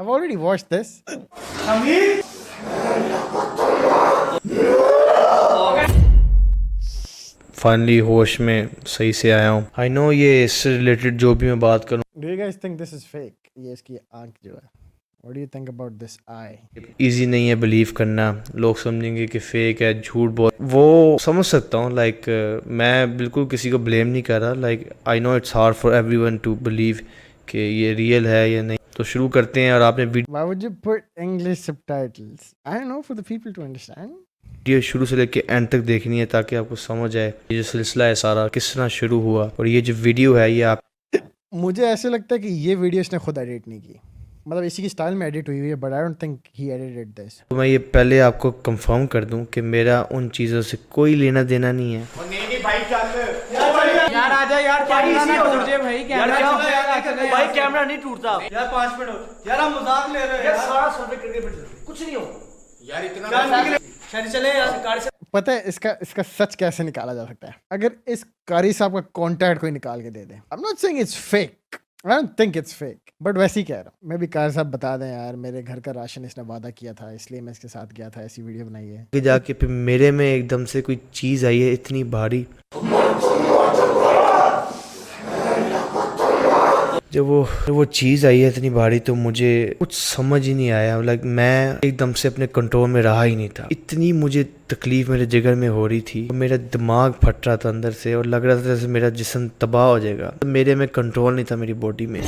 I've already watched this. Finally होश में सही से आया हूँ। आई नो ये इससे रिलेटेड जो भी मैं बात करूँ Do you guys think this is fake? ये इसकी आंख जो है. What do you think about this eye? Easy नहीं है बिलीव करना। लोग समझेंगे कि फेक है, झूठ बोल, वो समझ सकता हूँ। लाइक मैं बिल्कुल किसी को ब्लेम नहीं कर रहा। Like I know it's hard for everyone to believe कि ये रियल है या नहीं। तो शुरू करते हैं। और आपने Why would you put English subtitles? I don't know, for the people to understand. Video शुरू से लेके एंड तक देखनी है ताकि आपको समझ आए ये जो सिलसिला है सारा किस तरह शुरू हुआ। और ये जो वीडियो है ये आप मुझे ऐसे लगता है कि ये वीडियो इसने खुद एडिट नहीं की, मतलब इसी की स्टाइल में एडिट हुई है, but I don't think he edited this. तो मैं ये पहले आपको कंफर्म कर दूं कि मेरा उन चीज़ों से कोई लेना देना नहीं है। यार आजा यार, कैमरा ना टूट जाए भाई, भाई कैमरा नहीं टूटता यार। 5 मिनट यार, हम मजाक ले रहे हैं यार। सारा सर्वे करके कुछ नहीं हो यार, इतना चले यार कार से। पता है इसका सच कैसे निकाला जा सकता है? अगर इस कारी साहब का कॉन्टैक्ट कोई निकाल के दे दे. I am not saying it's fake, I don't think it's fake, but वैसे ही कह रहा हूँ मैं भी. कारी साहब बता दें यार, मेरे घर का राशन इसने वादा किया था, इसलिए मैं इसके साथ गया था, ऐसी वीडियो बनाई है. कि जाके फिर मेरे में एकदम से कोई चीज़ आई है इतनी भारी। जब वो चीज़ आई है इतनी भारी तो मुझे कुछ समझ ही नहीं आया। लाइक मैं एकदम से अपने कंट्रोल में रहा ही नहीं था। इतनी मुझे तकलीफ मेरे जिगर में हो रही थी, मेरा दिमाग फट रहा था अंदर से और लग रहा था जैसे मेरा जिस्म तबाह हो जाएगा। मेरे में कंट्रोल नहीं था मेरी बॉडी में।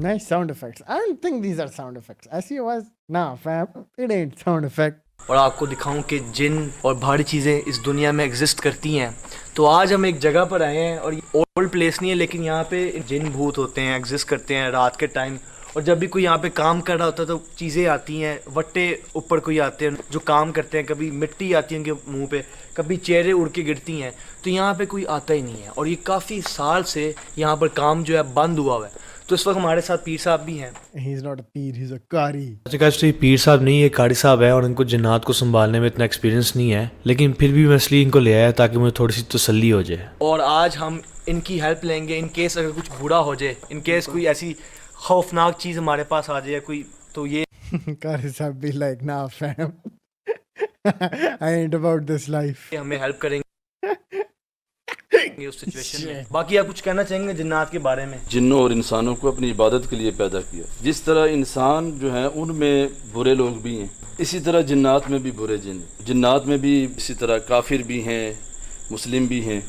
Nice sound effects. I don't think these are sound effects. ऐसी आवाज ना fam, it ain't sound effect. और आपको दिखाऊं कि जिन और भारी चीज़ें इस दुनिया में एग्जिस्ट करती हैं। तो आज हम एक जगह पर आए हैं और ये ओल्ड प्लेस नहीं है, लेकिन यहाँ पे जिन भूत होते हैं, एग्जिस्ट करते हैं रात के टाइम। और जब भी कोई यहाँ पे काम कर रहा होता है तो चीज़ें आती हैं, वट्टे ऊपर कोई आते हैं जो काम करते हैं, कभी मिट्टी आती है उनके मुंह पे, कभी चेहरे उड़ के गिरती हैं। तो यहाँ पे कोई आता ही नहीं है और ये काफ़ी साल से यहाँ पर काम जो है बंद हुआ है। तो इस वक्त हमारे साथ पीर साहब भी हैं। He's not a Pir, he's a कारी. अच्छा ये पीर साहब नहीं, ये कारी साहब है और इनको जिन्नात को संभालने में इतना एक्सपीरियंस नहीं है, लेकिन फिर भी मैं इसलिए इनको ले आया ताकि मुझे थोड़ी सी तसल्ली हो जाए। और आज हम इनकी हेल्प लेंगे इन केस अगर कुछ बुरा हो जाए, इन केस कोई ऐसी खौफनाक चीज़ हमारे पास आ जाए कोई, तो ये कारी साहब भी like nah fam. I ain't about this life. हमें हेल्प करेंगे उस सिचुएशन में। बाकी आप कुछ कहना चाहेंगे जिन्नात के बारे में? जिन्नों और इंसानों को अपनी इबादत के लिए पैदा किया। जिस तरह इंसान जो हैं उनमें बुरे लोग भी हैं, इसी तरह जिन्नात में भी बुरे जिन, जिन्नात में भी इसी तरह काफिर भी हैं, मुस्लिम भी हैं।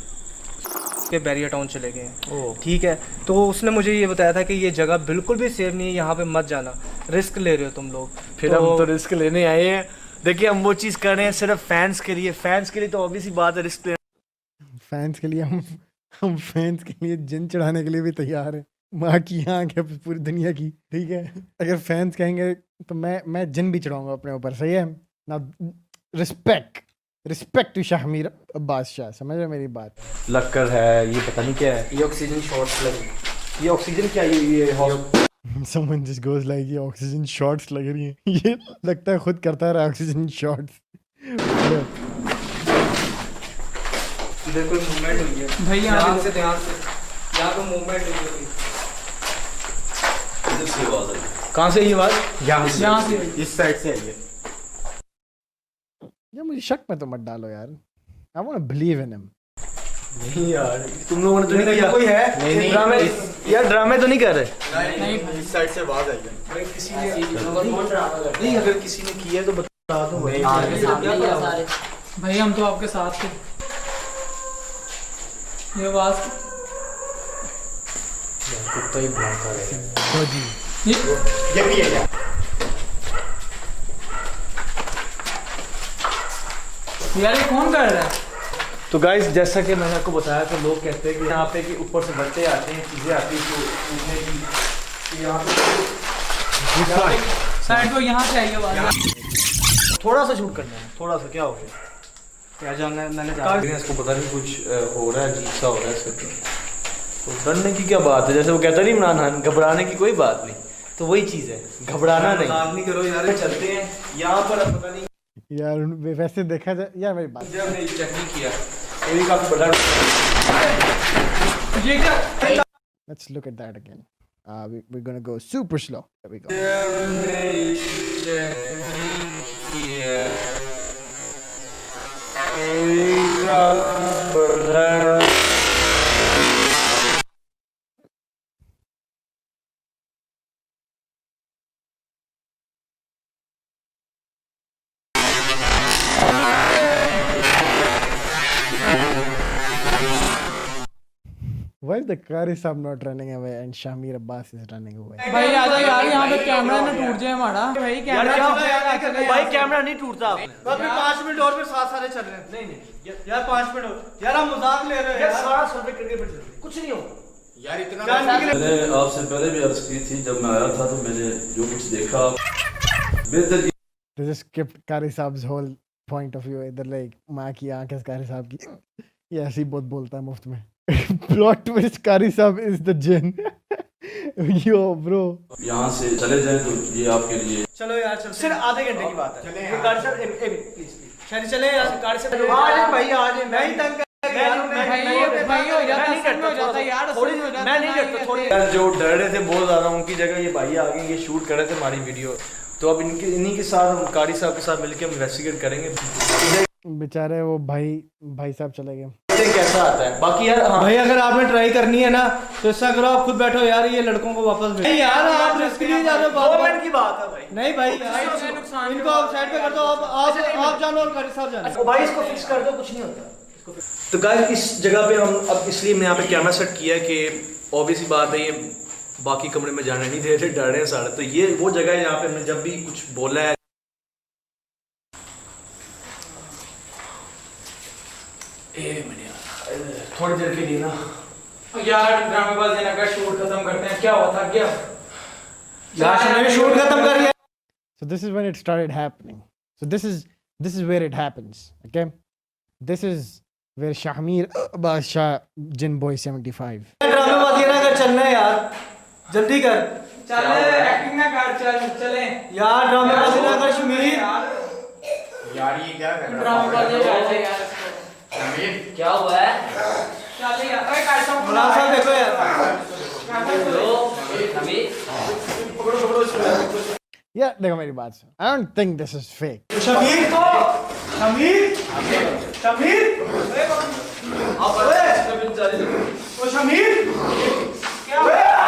पे बैरियर टाउन चले गए। ठीक है, तो उसने मुझे ये बताया था कि ये जगह बिल्कुल भी सेफ नहीं है, यहाँ पे मत जाना, रिस्क ले रहे हो तुम लोग। फिर हम तो रिस्क लेने आए हैं। देखिए हम वो चीज़ कर रहे हैं सिर्फ फैंस के लिए। फैंस के लिए तो ऑब्वियसली बात है रिस्क लेना। फैंस के लिए हम फैंस के लिए जिन चढ़ाने के लिए भी तैयार हैं। माँ की आँख है पूरी दुनिया की, ठीक है। अगर फैंस कहेंगे तो मैं जिन भी चढ़ाऊंगा अपने ऊपर, सही है ना। रिस्पेक्ट टू शाहमीर अब्बास शाह, समझ रहे मेरी बात? लक्कर है, ये पता नहीं क्या है, ये ऑक्सीजन शॉट्स लगी। ये ऑक्सीजन क्या ये Someone just goes like ये ऑक्सीजन शॉट्स लग रही हैं। ये लगता है खुद करता है ऑक्सीजन शॉट्स। इधर कोई मूवमेंट हुई है भाई, यहाँ से ध्यान से, यहाँ पे मूवमेंट हुई है। इधर से आवाज आई। कहाँ से ये आवाज? यहाँ से इस साइड से आई है। यार मुझे शक में तो मत डालो यार। I want to believe in him. नहीं यार, तुम लोगों ने तो नहीं किया। कोई है? नहीं ड्रामे यार, ड्रामे तो नहीं कर रहे। नहीं, इस साइड से आवाज आई है। भाई किसी ने नहीं, अगर किसी ने किया तो बता दो भाई, हम तो आपके साथ थे। ये आवाज कुत्ता ही भौंका रहा है। ये भी है। यार ये कौन कर रहा है? तो गाइस जैसा कि मैंने आपको बताया, तो लोग कहते हैं कि यहाँ पे कि ऊपर से बट्टे आते हैं, चीज़ें आती हैं तो उठने की। यहाँ पे साइड को यहाँ से आई आवाज। थोड़ा सा शूट करना है, थोड़ा सा। क्या हो गया? क्या जानना मैंने जाना, इसको पता नहीं कुछ हो रहा है, अजीब सा हो रहा है इसके। तो डरने की क्या बात है? जैसे वो कहता नहीं इमरान खान, घबराने की कोई बात नहीं। तो वही चीज़ है, घबराना नहीं करो यार। चलते हैं यहाँ पर, अब पता नहीं यार वैसे देखा जाए यार, मेरी बात हमने चेक नहीं किया, ये भी काफी बड़ा। ये क्या? Let's look at that again. we're gonna go super slow. There we go. Why is the Qari Saab not running away and Shamir Abbas is running away? भाई आ जाओ यार, यहाँ पे कैमरा ना टूट जाए हमारा। भाई कैमरा भाई कैमरा नहीं टूटता आपने। अभी 5 मिनट और फिर सारे चल रहे हैं। नहीं यार 5 मिनट और यार, हम मजाक ले रहे हैं यार। सारा सर्वे करके फिर चलते, कुछ नहीं होगा। मैंने आपसे पहले भी अर्ज की थी, जब मैं आया था तो मैंने जो कुछ देखा बेहतर They just skipped Qari Saab's whole point of view. इधर like माँ की आँख है Qari Saab की, ये ऐसे ही बहुत बोलता है मुफ्त में। Plot twist, Qari Saab is the jinn. Yo bro. यहाँ से चले जाएं तो ये आपके लिए चलो यार, चल सिर्फ आधे घंटे की बात है। ये गाड़ी साहब चले यार, कार से आज भाई आज मैं ही तंग भाई हो जाता यार, मैं नहीं डरता थोड़ी। जो डर रहे थे बहुत ज्यादा, उनकी जगह ये भाई आगे ये शूट कर रहे थे हमारी वीडियो, तो अब इन्हीं के साथ हम कारी साहब के साथ मिलकर हम इन्वेस्टिगेट करेंगे बेचारे वो भाई साहब चले गए। कैसा आता है। बाकी यार हाँ भाई, अगर आपने ट्राई करनी है ना तो ऐसा करो, आप खुद बैठो यार, ये लड़कों को वापस भेजो। नहीं यार, आप रिस्क नहीं जा रहे। 2 मिनट की बात है भाई। नहीं भाई, इनको आप साइड पे कर दो। आप जानो और कारी साहब जानो। भाई इसको फिक्स कर दो, कुछ नहीं होता। तो गाइस इस जगह पे हम अब इसलिए मैं यहाँ पे कैमरा सेट किया है कि ऑब्वियसली बात है, ये बाकी कमरे में जाने नहीं दे रहे, डर रहे हैं सारे। तो ये वो जगह है जहाँ पे हमने जब भी कुछ बोला है थोड़ी देर के लिए ना यार ड्रामेबाजी ना कर, शूट खत्म करते हैं। क्या हुआ था क्या यार, शूट खत्म कर लिया। So this is when it started happening. So this is where it happens. Okay, this is where Shahmir Shah Jinn Boy 75. ड्रामेबाजी ना कर, चलना है यार, जल्दी कर। चल एक्टिंग ना कर, चले यार ड्रामेबाजी ना कर शमीर। यार ये क्या कर रहा ड्रामेबाजी यार, है? क्या हुआ है? चल यार। ओए कार साहब, मुलाकात साहब देखो यार। Yeah, देखो मेरी बात सुन। I don't think this is fake. Shamir ओ शमीर, क्या हुआ यार?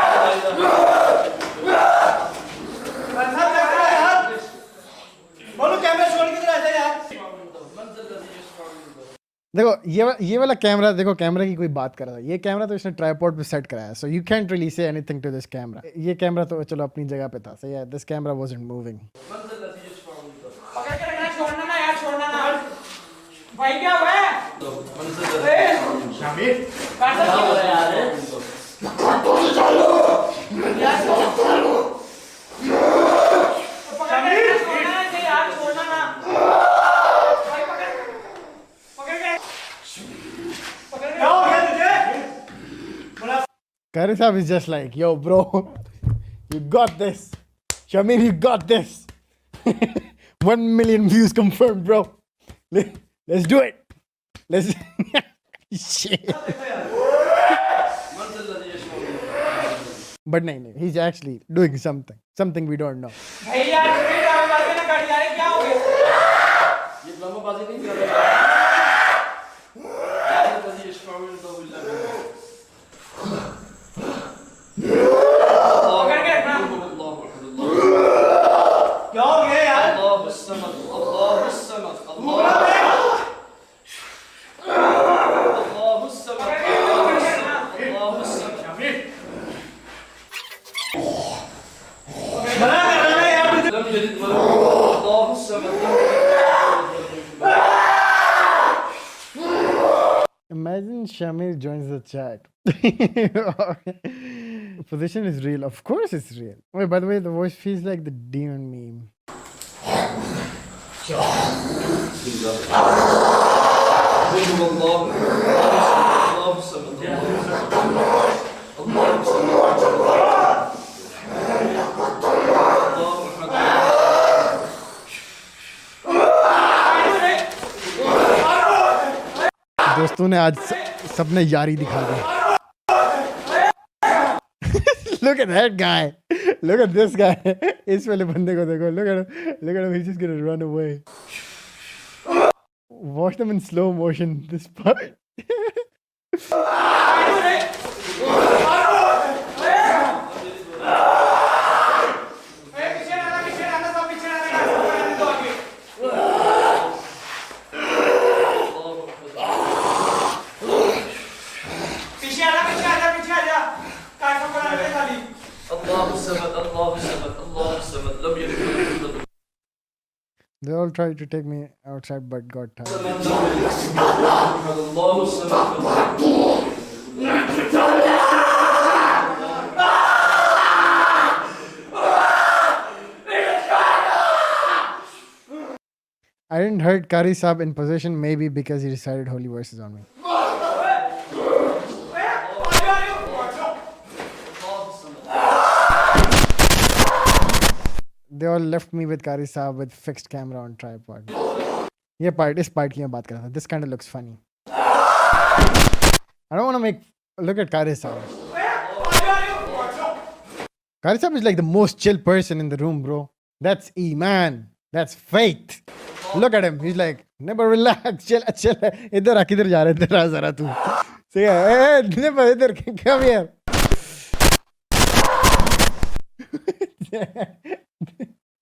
बोलो कैमरा छोड़ के इधर आ जा यार। देखो ये वाला कैमरा, देखो कैमरा की कोई बात कर रहा था। ये कैमरा तो इसने ट्राइपॉड पे सेट कराया, so you can't really say anything to this camera. ये कैमरा तो चलो अपनी जगह पे था, सही है। This camera wasn't moving. पकड़ के रखना, छोड़ना ना यार, छोड़ना ना भाई। क्या हुआ है शामिर कार साहब, क्या हुआ यार? पकड़ के छोड़ना ना यार, छोड़ना ना भाई। पकड़ के क्या हो गया तुझे? Qari Saab is just like, yo bro, you got this. Shamir, you got this. 1 million views confirmed, bro. Let's do it. Let's shit. But no, he's actually doing something we don't know. भाई यार, ड्रामेबाजी ना कर यार, क्या हो गया? ये ड्रामाबाजी नहीं कर रहा। पकड़ के रखना। क्या हो गया यार? मना कर रहा है यार। Imagine Shamir joins the chat. Position is real. Of course it's real. Wait, by the way, the voice feels like the demon meme. दोस्तों ने आज सबने यारी दिखा दी। look at that guy. Look at this guy. इस वाले बंदे को देखो. Look at him. Look at him. He's just gonna run away. Watch them in slow motion. This part. They all tried to take me outside but got tired. I didn't hurt Kari Saab in possession, maybe because he recited holy verses on me. They all left me with Kari Saab with fixed camera on tripod. This part की मैं बात कर रहा था. This kind of looks funny. I don't want to look at Kari Saab. Kari Saab is like the most chill person in the room, bro. That's Iman. That's faith. Look at him. He's like, never relax, chill. इधर आ, किधर जा रहा है? इधर आ जरा तू. Say, hey, never, इधर, come here.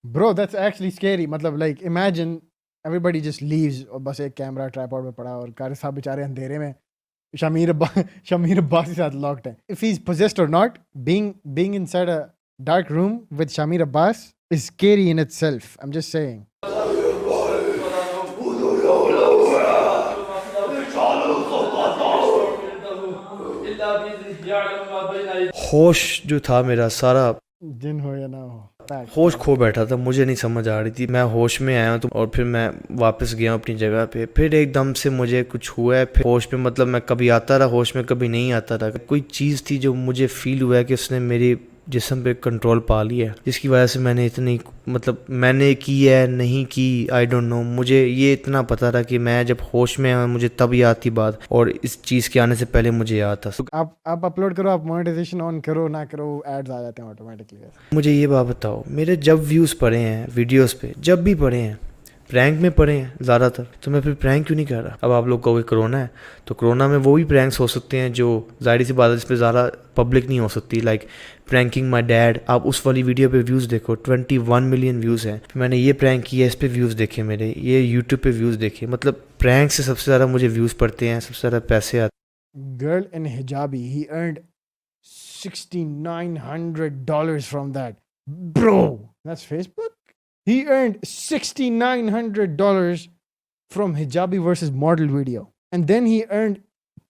Bro, that's actually scary. मतलब like imagine everybody just leaves और बस एक कैमरा ट्राइपॉड में पड़ा और कारी साहब बेचारे अंधेरे में शमीर अब्बास के साथ locked है. If he's possessed or not, being inside a dark room with Shamir Abbas is scary in itself. I'm just saying. होश जो था मेरा सारा जिन हो या ना हो, होश खो बैठा था. मुझे नहीं समझ आ रही थी. मैं होश में आया तो और फिर मैं वापस गया अपनी जगह पे. फिर एकदम से मुझे कुछ हुआ है. फिर होश में मतलब मैं कभी आता रहा होश में, कभी नहीं आता रहा. कोई चीज़ थी जो मुझे फील हुआ है कि उसने मेरी जिस्म पे कंट्रोल पा लिया है, जिसकी वजह से मैंने इतनी मतलब मैंने की है नहीं की, आई डोंट नो. मुझे ये इतना पता था कि मैं जब होश में आया मुझे तब याद थी बात, और इस चीज़ के आने से पहले मुझे याद था. आप अपलोड करो, आप मोनेटाइजेशन ऑन करो ना करो, एड्स आ जाते हैं ऑटोमेटिकली. मुझे ये बात बताओ, मेरे जब व्यूज़ पड़े हैं वीडियोस पे, जब भी पड़े हैं प्रैंक में पड़े हैं ज़्यादातर, तो मैं फिर प्रैंक क्यों नहीं कर रहा? अब आप लोग कहोगे कोरोना है, तो कोरोना में वो भी प्रैंक्स हो सकते हैं जो ज़ाहिर सी बात है इस पर ज़्यादा पब्लिक नहीं हो सकती. Like pranking my dad. आप उस वाली वीडियो पे व्यूज़ देखो, 21 मिलियन व्यूज़ हैं. मैंने ये प्रैंक किया, इस पर व्यूज़ देखे मेरे, ये यूट्यूब पे व्यूज़ देखे. मतलब प्रैंक से सबसे ज़्यादा मुझे व्यूज़ पड़ते हैं, सबसे ज़्यादा पैसे आते. Girl in hijabi, he earned $6,900 from that. Bro, that's Facebook? He earned $6,900 from hijabi versus model video. And then he earned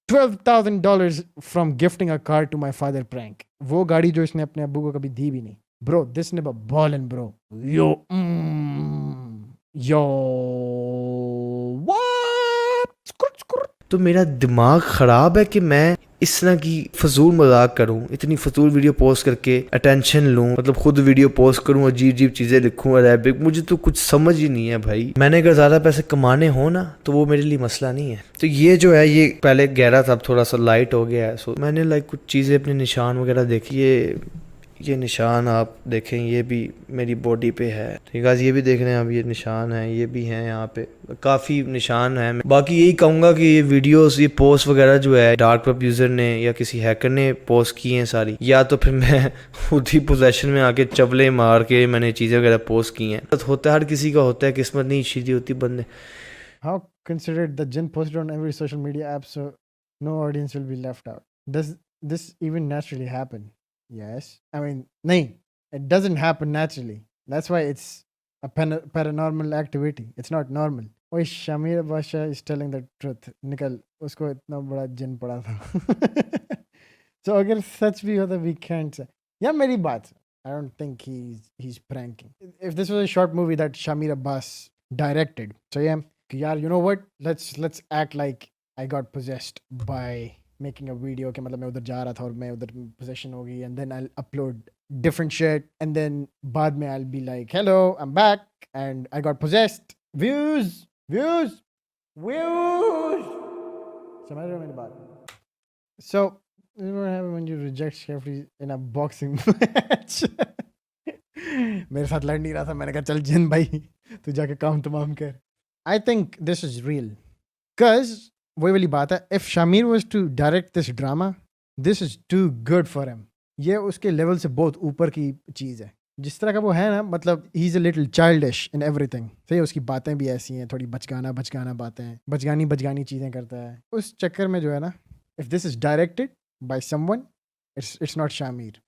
$12,000 from gifting a car to my father prank. वो गाड़ी जो इसने अपने अब्बू को कभी दी भी नहीं. Bro, this nigga ballin', bro. Yo, what? तो मेरा दिमाग ख़राब है कि मैं इस तरह की फजूल मजाक करूं, इतनी फजूल वीडियो पोस्ट करके अटेंशन लूं, मतलब खुद वीडियो पोस्ट करूं, अजीब अजीब चीज़ें लिखूं अरेबिक. मुझे तो कुछ समझ ही नहीं है भाई. मैंने अगर ज़्यादा पैसे कमाने हो ना तो वो मेरे लिए मसला नहीं है. तो ये जो है ये पहले गहरा था, अब थोड़ा सा लाइट हो गया है. सो मैंने लाइक कुछ चीज़ें अपने निशान वगैरह देखी. ये निशान आप देखें, ये भी मेरी बॉडी पे है. ठीक है, ये भी देख रहे हैं आप, ये निशान है, ये भी हैं यहाँ पे, काफ़ी निशान है. बाकी यही कहूँगा कि ये वीडियोस, ये पोस्ट वगैरह जो है डार्क वेब यूज़र ने या किसी हैकर ने पोस्ट की हैं सारी, या तो फिर मैं खुद ही पोजेशन में आके चवले मार के मैंने चीज़ें वगैरह पोस्ट की हैं. तो होता है, हर किसी का होता है, किस्मत नहीं सीधी होती बंदे. How considered the jinn posted on every social media app so no audience will be left out? Does this even naturally happen? Yes. I mean, nahin, it doesn't happen naturally. That's why it's a paranormal activity. It's not normal. Oye, Shamir Basha is telling the truth. Nikal, usko itna bada jinn pada tha. So agar sach bhi hota, we can't say. Yeah, meri baat. I don't think he's pranking. If this was a short movie that Shamir Abbas directed, so yeah, you know what? Let's act like I got possessed by making a video कि मतलब मैं उधर जा रहा था और मैं उधर possession हो गई, and then I'll upload different shit, and then बाद में I'll be like, hello, I'm back and I got possessed. Views. समझ रहे हो मेरी बात? So You know what happens when you reject Shefty in a boxing match? मेरे साथ लड़ नहीं रहा था, मैंने कहा चल जिन भाई तू जाके काम तमाम कर. I think this is real. Cause वही वाली बात है, if Shamir was to direct this drama, this is too good for him. ये उसके लेवल से बहुत ऊपर की चीज़ है. जिस तरह का वो है ना, मतलब he is a little childish in everything. सही है, उसकी बातें भी ऐसी हैं, थोड़ी बचकाना बातें, बचगानी चीज़ें करता है. उस चक्कर में जो है ना, if this is directed by someone, it's not शामिर.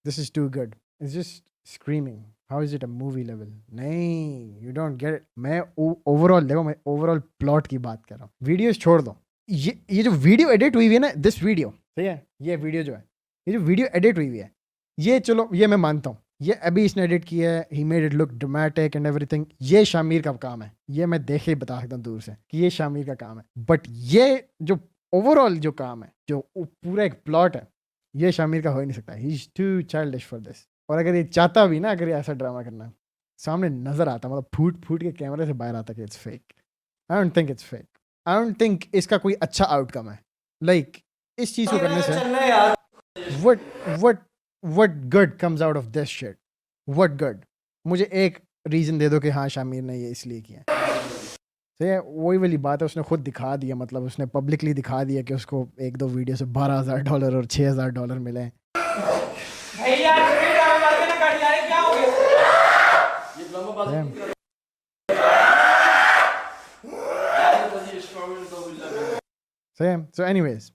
This is too good. It's just screaming. How is it a movie level? नहीं, यू डोंट गेट इट. मैं ओवरऑल देखो, मैं ओवरऑल प्लॉट की बात कर रहा हूँ. वीडियोस छोड़ दो. ये जो वीडियो एडिट हुई है ना, दिस वीडियो, सही है, ये वीडियो जो है, ये जो वीडियो एडिट हुई है, ये चलो ये मैं मानता हूँ, ये अभी इसने एडिट किया है, he made it look dramatic and everything. ये शामिर का काम है, ये मैं देख ही बता सकता हूँ दूर से कि ये शामिर का काम है. बट ये जो ओवरऑल जो काम है, जो पूरा एक प्लॉट है, ये शामिर का हो ही नहीं सकता. He is too childish for this. और अगर ये चाहता भी ना, अगर ये ऐसा ड्रामा करना, सामने नजर आता, मतलब फूट के कैमरे से बाहर आता कि it's fake. I don't think it's fake. I don't think इसका कोई अच्छा आउटकम है. लाइक इस चीज को करने से what good comes out of this shit? What good? मुझे एक रीज़न दे दो कि हाँ शामिर ने ये इसलिए किया. सही है, वही वाली बात है, उसने खुद दिखा दिया, मतलब उसने पब्लिकली दिखा दिया कि उसको एक दो वीडियो से $12,000 और $6,000 मिले. भैया ड्रामा मार के ना गाड़ी आ रही, क्या हो गया? सही है. So anyways.